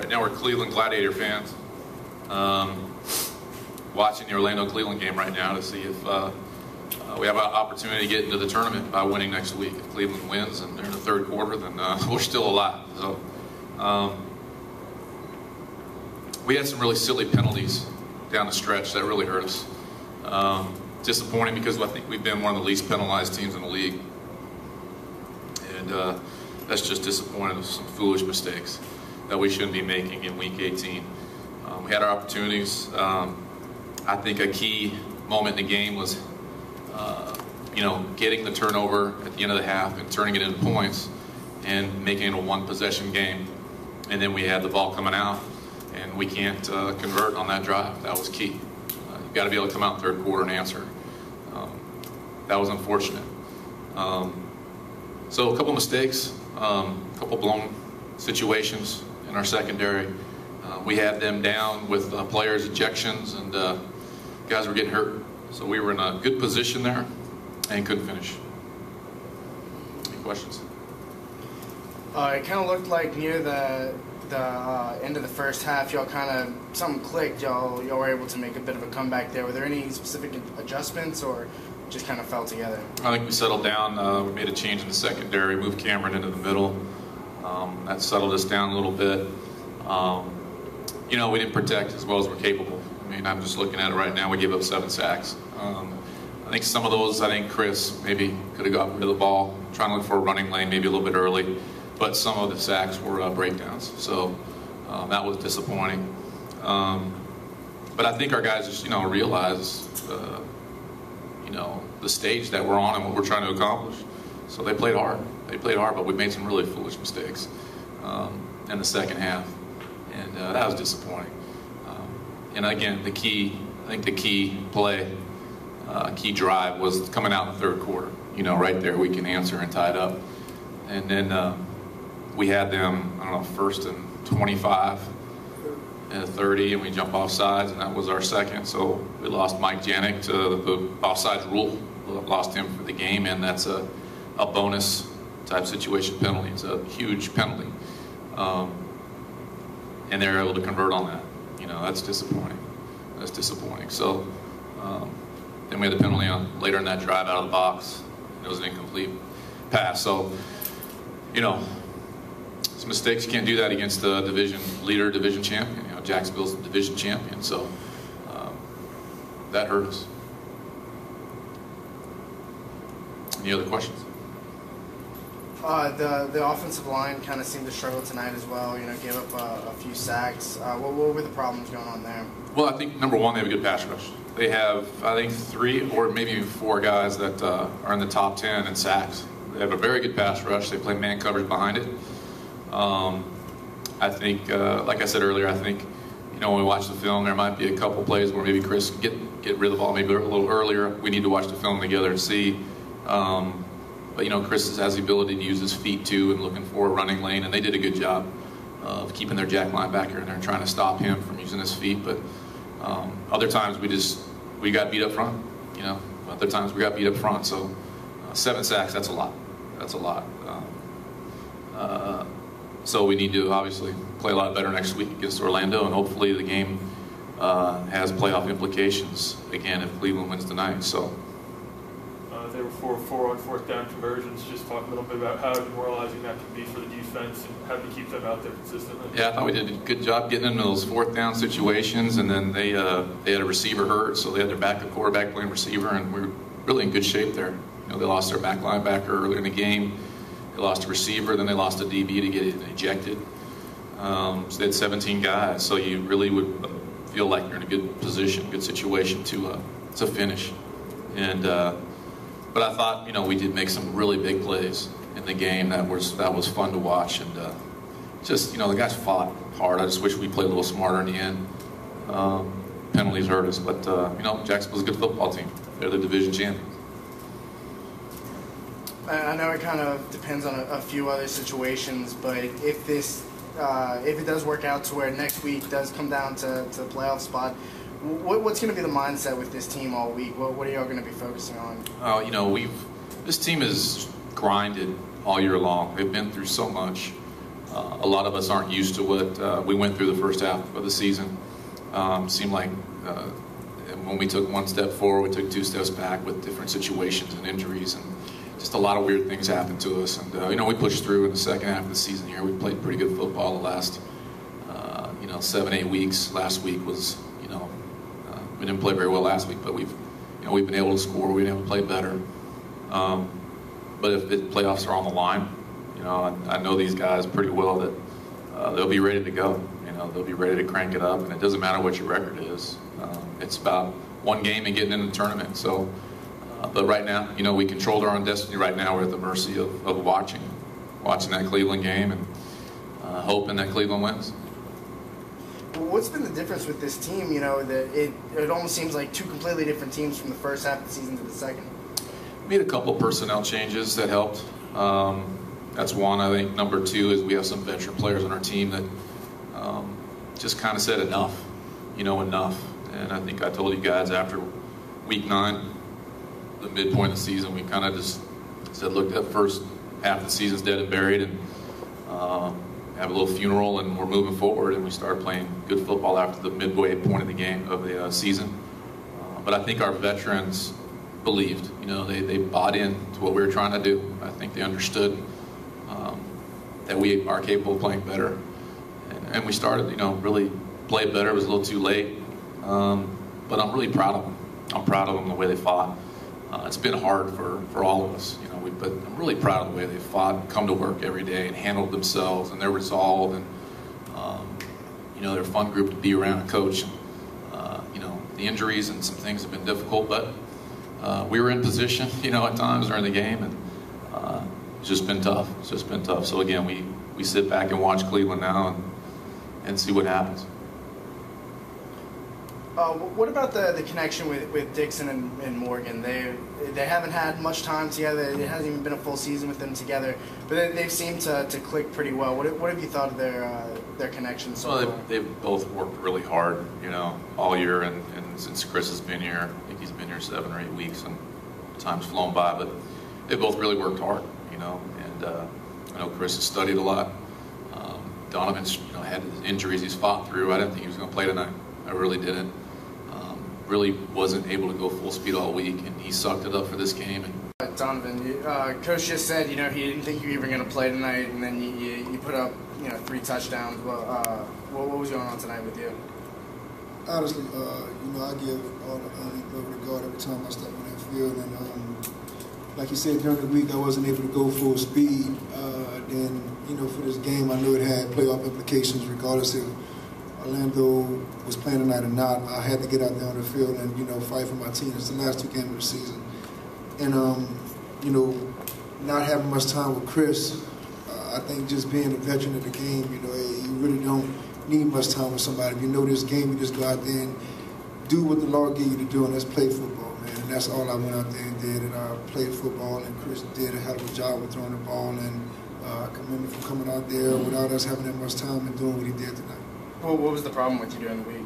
Right now we're Cleveland Gladiator fans. Watching the Orlando-Cleveland game right now to see if we have an opportunity to get into the tournament by winning next week. If Cleveland wins and they're in the third quarter, then we're still alive. So we had some really silly penalties down the stretch that really hurt us. Disappointing because I think we've been one of the least penalized teams in the league. And that's just disappointing with some foolish mistakes that we shouldn't be making in Week 18. We had our opportunities. I think a key moment in the game was, getting the turnover at the end of the half and turning it into points and making it a one-possession game. And then we had the ball coming out, and we can't convert on that drive. That was key. You've got to be able to come out in the third quarter and answer. That was unfortunate. So a couple mistakes, a couple blown situations in our secondary. We had them down with players' ejections, and guys were getting hurt. So we were in a good position there and couldn't finish. Any questions? It kind of looked like near the end of the first half, y'all kind of, something clicked. Y'all were able to make a bit of a comeback there. Were there any specific adjustments, or just kind of fell together? I think we settled down. We made a change in the secondary, moved Cameron into the middle. That settled us down a little bit. We didn't protect as well as we're capable. I mean, I'm just looking at it right now. We gave up 7 sacks. I think some of those, Chris maybe could have gotten rid of the ball, trying to look for a running lane maybe a little bit early. But some of the sacks were breakdowns. So that was disappointing. But I think our guys just, realize, the stage that we're on and what we're trying to accomplish. So they played hard. But we made some really foolish mistakes in the second half. And that was disappointing. And again, the key play, key drive was coming out in the third quarter. Right there we can answer and tie it up. And then we had them, first and 25 and 30, and we jump off sides, and that was our second. So we lost Mike Janik to the offsides rule. We lost him for the game, and that's a bonus type situation penalty. It's a huge penalty. And they're able to convert on that. That's disappointing. So then we had the penalty on later in that drive out of the box. It was an incomplete pass. So, some mistakes. You can't do that against the division leader, division champion. Jacksonville's the division champion. So that hurt us. Any other questions? The offensive line kind of seemed to struggle tonight as well. Gave up a few sacks. What were the problems going on there? Well, I think number one, they have a good pass rush. They have, 3 or maybe 4 guys that are in the top 10 in sacks. They have a very good pass rush. They play man coverage behind it. I think, like I said earlier, when we watch the film, there might be a couple plays where maybe Chris get rid of the ball maybe a little earlier. We need to watch the film together and see. But Chris has the ability to use his feet too and looking for a running lane, and they did a good job of keeping their jack linebacker in there and trying to stop him from using his feet. But other times we got beat up front. Other times we got beat up front. So 7 sacks, that's a lot. So we need to obviously play a lot better next week against Orlando, and hopefully the game has playoff implications again if Cleveland wins tonight. So. They were 4 on 4th down conversions. Just talk a little bit about how demoralizing that can be for the defense and how to keep them out there consistently. Yeah, I thought we did a good job getting into those 4th down situations, and then they had a receiver hurt, so they had their backup quarterback playing receiver, and we were really in good shape there. They lost their back linebacker earlier in the game. They lost a receiver, then they lost a DB to get ejected. So they had 17 guys, so you really would feel like you're in a good position, good situation to finish. And but I thought, we did make some really big plays in the game that was fun to watch, and the guys fought hard. I just wish we played a little smarter in the end. Penalties hurt us, but Jacksonville's a good football team. They're the division champions. I know it kind of depends on a few other situations, but if it does work out to where next week does come down to the playoff spot, what's going to be the mindset with this team all week? What are y'all going to be focusing on? This team has grinded all year long. They've been through so much, A lot of us aren't used to what we went through the first half of the season. Seemed like when we took one step forward, we took 2 steps back with different situations and injuries, and just a lot of weird things happened to us. And we pushed through in the second half of the season here. We played pretty good football the last 7-8 weeks. Last week was we didn't play very well last week, but we've been able to score. We've been able to play better. But if the playoffs are on the line, I know these guys pretty well that they'll be ready to go. They'll be ready to crank it up, and it doesn't matter what your record is. It's about one game and getting in the tournament. So, but right now, we controlled our own destiny. Right now, we're at the mercy of watching that Cleveland game and hoping that Cleveland wins. What's been the difference with this team? That it almost seems like 2 completely different teams from the first half of the season to the second. Made a couple personnel changes that helped. That's one. I think number 2 is we have some veteran players on our team that just kind of said enough, enough. And I think I told you guys after week 9, the midpoint of the season, we kind of just said, look, that first half of the season's dead and buried, and have a little funeral, and we're moving forward. And we started playing good football after the midway point of the game of the season. But I think our veterans believed, they bought in to what we were trying to do. I think they understood that we are capable of playing better. And we started, really play better. It was a little too late. But I'm really proud of them. I'm proud of them the way they fought. It's been hard for all of us, but I'm really proud of the way they fought and come to work every day and handled themselves and their resolve. And, they're a fun group to be around and coach. The injuries and some things have been difficult, but we were in position, at times during the game, and it's just been tough. It's just been tough. So again, we sit back and watch Cleveland now and see what happens. What about the connection with Dixon and Morgan? They haven't had much time together. It hasn't even been a full season with them together, but they've seemed to click pretty well. What have you thought of their connection so far? They've both worked really hard, all year, and since Chris has been here. I think he's been here 7 or 8 weeks, and time's flown by. But they both really worked hard, and I know Chris has studied a lot. Donovan's had his injuries he's fought through. I didn't think he was going to play tonight. I really didn't. Really wasn't able to go full speed all week, and he sucked it up for this game. And Donovan, Coach just said, he didn't think you were even going to play tonight, and then you put up, 3 touchdowns. Well, what was going on tonight with you? Honestly, I give all the honor over to God every time I step on that field, and like you said, during the week I wasn't able to go full speed. Then, for this game, I knew it had playoff implications regardless if Orlando was playing tonight or not. I had to get out there on the field and, fight for my team. It's the last 2 games of the season. And, not having much time with Chris, I think just being a veteran of the game, you really don't need much time with somebody. If you know this game, you just go out there and do what the Lord gave you to do, and that's play football, man. And that's all I went out there and did. And I played football, and Chris did a hell of a job with throwing the ball, and I commend him for coming out there without us having that much time and doing what he did tonight. Well, what was the problem with you during the week?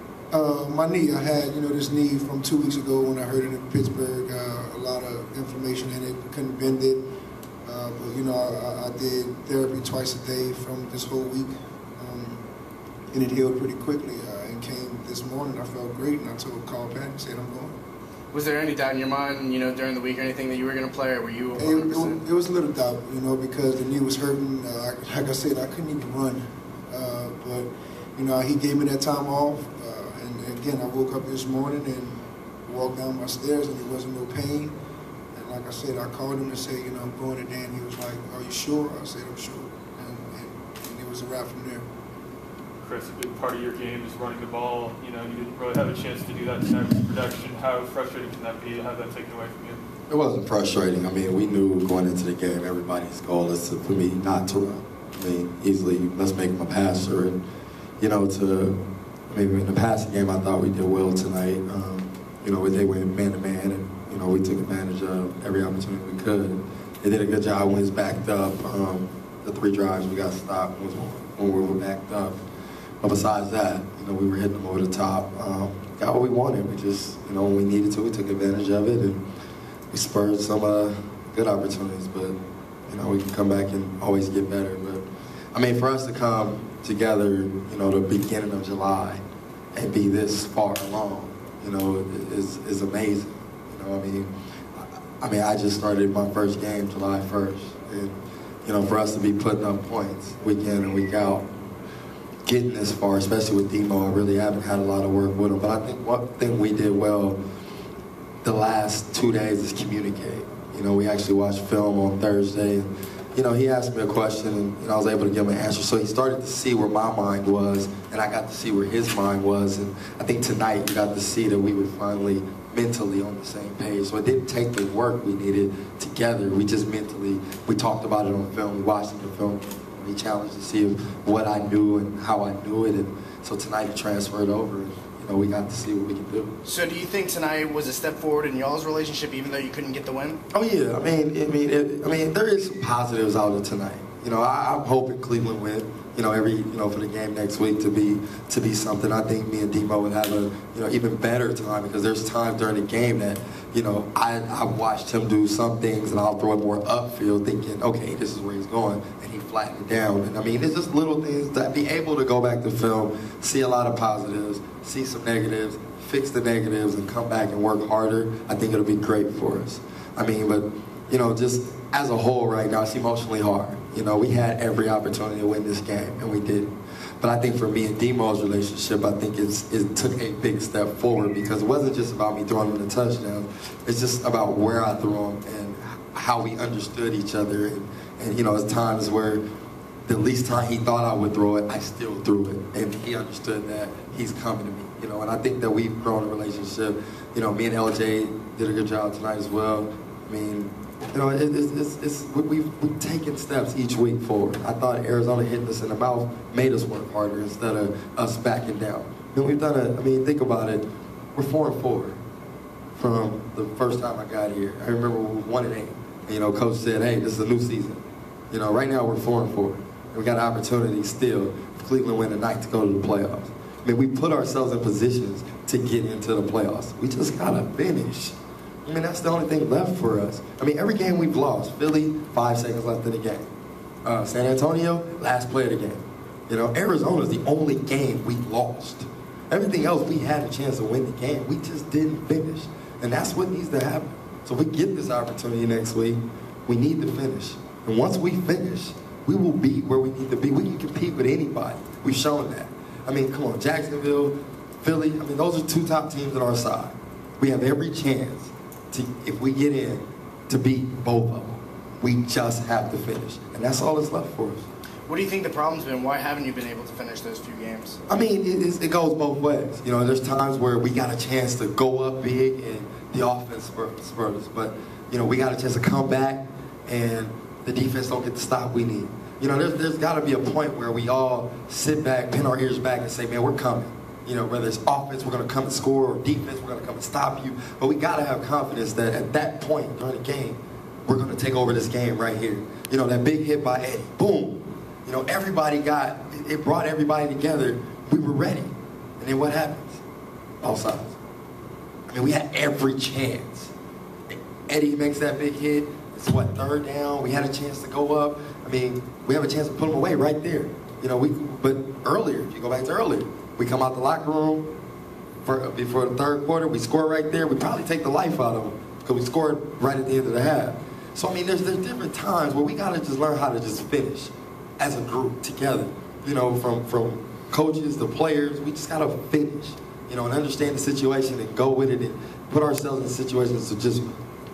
My knee. I had, this knee from 2 weeks ago when I hurt it in Pittsburgh. A lot of inflammation in it. Couldn't bend it. But, I did therapy twice a day from this whole week. And it healed pretty quickly. And came this morning. I felt great. And I told Carl Patton and said, I'm going. Was there any doubt in your mind, during the week or anything that you were going to play, or were you 100%? It was a little doubt, because the knee was hurting. Like I said, I couldn't even run. But, he gave me that time off. And again, I woke up this morning and walked down my stairs, and there wasn't no pain. And like I said, I called him and said, I'm going today. And he was like, are you sure? I said, I'm sure. And it was a wrap from there. Chris, a big part of your game is running the ball. You didn't really have a chance to do that tonight with production. How frustrating can that be to have that taken away from you? It wasn't frustrating. We knew going into the game, everybody's goal is for me not to run. Easily, let's make him a passer. And, maybe in the passing game, I thought we did well tonight. They went man-to-man, and, we took advantage of every opportunity we could. They did a good job when it was backed up. The 3 drives we got stopped was when we were backed up. But besides that, we were hitting them over the top. Got what we wanted. We just, when we needed to, we took advantage of it, and we spurred some good opportunities. But, we can come back and always get better. But I mean, for us to come together, you know, the beginning of July and be this far along, you know, is amazing. You know, I mean, I just started my first game July 1st, and you know, for us to be putting up points week in and week out, getting this far, especially with Demo, I really haven't had a lot of work with him. But I think one thing we did well the last 2 days is communicate. You know, we actually watched film on Thursday, and you know, he asked me a question, and you know, I was able to give him an answer. So he started to see where my mind was, and I got to see where his mind was. And I think tonight we got to see that we were finally mentally on the same page. So it didn't take the work we needed together. We just mentally, we talked about it on film, we watched it on film. He challenged to see what I knew and how I knew it. And so tonight he transferred over, and you know, we got to see what we can do. So do you think tonight was a step forward in y'all's relationship, even though you couldn't get the win? Oh yeah, I mean, there is some positives out of tonight. You know, I'm hoping Cleveland win. You know, for the game next week to be something. I think me and Demo would have a even better time, because there's times during the game that I watched him do some things and I'll throw it more upfield, thinking, okay, this is where he's going, and he flattened it down. And I mean, it's just little things that be able to go back to film, see a lot of positives, see some negatives, fix the negatives, and come back and work harder. I think it'll be great for us. I mean, but just as a whole right now, it's emotionally hard. You know, we had every opportunity to win this game, and we didn't. But I think for me and Demo's relationship, I think it took a big step forward, because it wasn't just about me throwing him the touchdown. It's just about where I threw him and how we understood each other. And it's times where the least time he thought I would throw it, I still threw it. And he understood that he's coming to me. And I think that we've grown a relationship. Me and LJ did a good job tonight as well. I mean, we've taken steps each week forward. I thought Arizona hitting us in the mouth made us work harder instead of us backing down. We've done think about it, we're 4-4 from the first time I got here. I remember we were 1-8. Coach said, hey, this is a new season. Right now we're 4-4. And we got an opportunity still, if Cleveland win tonight, to go to the playoffs. I mean, we put ourselves in positions to get into the playoffs. We just gotta finish. I mean, that's the only thing left for us. I mean, every game we've lost. Philly, 5 seconds left in the game. San Antonio, last play of the game. Arizona's the only game we lost. Everything else, we had a chance to win the game. We just didn't finish. And that's what needs to happen. So if we get this opportunity next week, we need to finish. And once we finish, we will be where we need to be. We can compete with anybody. We've shown that. I mean, come on, Jacksonville, Philly, I mean, those are 2 top teams on our side. We have every chance if we get in, to beat both of them. We just have to finish. And that's all that's left for us. What do you think the problem's been? Why haven't you been able to finish those few games? I mean, it goes both ways. There's times where we got a chance to go up big and the offense spurred us. But, we got a chance to come back and the defense don't get the stop we need. There's got to be a point where we all sit back, pin our ears back and say, man, we're coming. Whether it's offense, we're going to come and score, or defense, we're going to come and stop you. But we got to have confidence that at that point during the game, we're going to take over this game right here. That big hit by Eddie, boom. Everybody it brought everybody together. We were ready. And then what happens? Both sides. I mean, we had every chance. Eddie makes that big hit. It's 3rd down. We had a chance to go up. I mean, we have a chance to put them away right there. But earlier, if you go back to earlier, we come out the locker room before the 3rd quarter, we score right there. We probably take the life out of them because we scored right at the end of the half. So, I mean, there's different times where we got to just learn how to just finish as a group together. From coaches to players, we just got to finish, and understand the situation and go with it and put ourselves in situations to just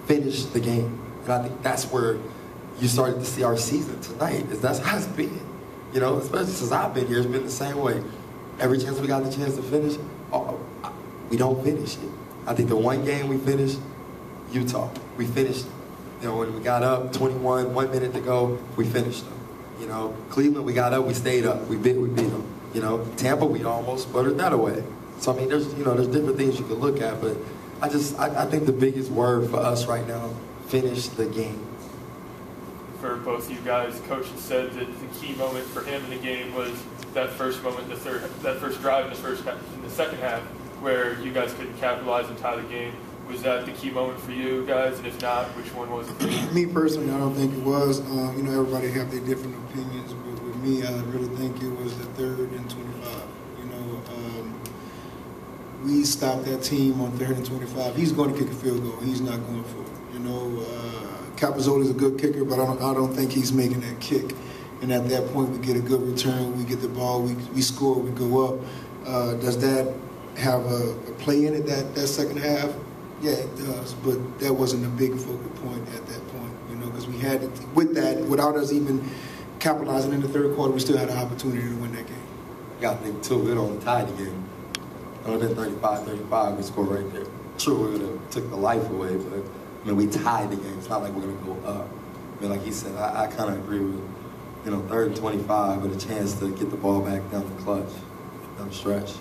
finish the game. And I think that's where you started to see our season tonight, that's how it's been. Especially since I've been here, it's been the same way. Every chance we got the chance to finish, we don't finish it. I think the one game we finished, Utah, we finished. When we got up, 21, 1 minute to go, we finished them. Cleveland, we got up, we stayed up, we beat them. Tampa, we almost sputtered that away. So I mean, there's different things you can look at, but I think the biggest word for us right now, finish the game. For both of you guys, Coach has said that the key moment for him in the game was that first moment, that first drive in the second half, where you guys couldn't capitalize and tie the game. Was that the key moment for you guys? And if not, which one was it for you? Me personally, I don't think it was. Everybody have their different opinions. With me, I really think it was the 3rd and 25. We stopped that team on 3rd and 25. He's going to kick a field goal. He's not going for it. Capozzoli's a good kicker, but I don't think he's making that kick. And at that point, we get a good return. We get the ball. We score. We go up. Does that have a play in it that second half? Yeah, it does. But that wasn't a big focal point at that point, because we had it with that, without us even capitalizing in the 3rd quarter, we still had an opportunity to win that game. Yeah, I think too, it only tied the game. It would have been 35-35, we scored right there. Sure, we would have took the life away, but we tied the game. It's not like we're going to go up. Like he said, I kind of agree with, 3rd and 25 with a chance to get the ball back down the clutch, down the stretch.